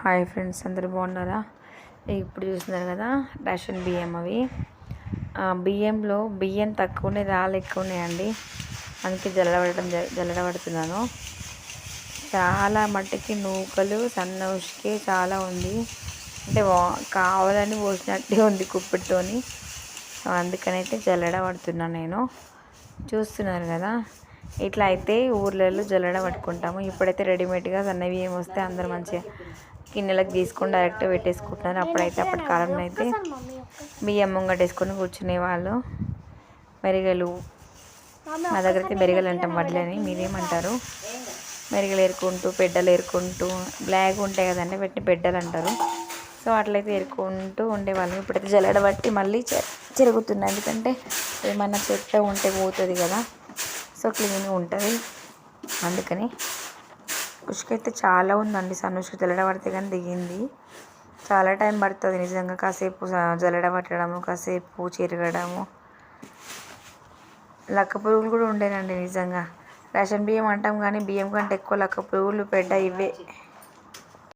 Hi friends, అందరూ బాగున్నారా? ఇప్పుడు చూస్తున్నారు కదా రేషన్ బియ్యం. అవి బియ్యంలో బియ్యం తక్కువనే రాళ్ళు ఎక్కువ ఉన్నాయండి. అందుకే జల్లడబడుతున్నాను. చాలా మట్టికి నూకలు సన్న ఉసుకే చాలా ఉంది. అంటే కావాలని పోసినట్టే ఉంది కుప్పిడితోని. అందుకనైతే జల్లడబడుతున్నాను నేను. చూస్తున్నారు కదా, ఇట్లా అయితే ఊర్లలో జల్లడ పట్టుకుంటాము. ఇప్పుడైతే రెడీమేడ్గా సన్న బియ్యం వస్తే అందరూ మంచిగా గిన్నెలకు తీసుకొని డైరెక్ట్గా పెట్టేసుకుంటున్నారు. అప్పటి కాలంలో అయితే బియ్యం ముంగటేసుకొని కూర్చునేవాళ్ళు. మెరిగలు, మా దగ్గర అయితే మెరిగలు అంటాం, వడ్లని. మీరేమంటారు? మెరిగలు ఏరుకుంటూ పెడ్డలు ఏరుకుంటూ బ్లాక్ ఉంటాయి కదండి, వీటిని పెడ్డలు అంటారు. సో అట్లయితే ఏరుకుంటూ ఉండేవాళ్ళం. ఇప్పుడైతే జల్లెడ బట్టి మళ్ళీ చెరుగుతున్నాయి. ఎందుకంటే ఏమన్నా చెత్త ఉంటే పోతుంది కదా, సో క్లీన్గా ఉంటుంది. అందుకని ఉసుకైతే చాలా ఉందండి. సన్న ఉసుక జల్లెడ పడితే కానీ దిగింది. చాలా టైం పడుతుంది నిజంగా. కాసేపు జల్లెడ పట్టడము, కాసేపు చెరగడము. లక్క పురుగులు కూడా ఉండేనండి నిజంగా. రేషన్ బియ్యం అంటాం కానీ బియ్యం కంటే ఎక్కువ లక్క పురుగులు పెడ్డ ఇవే.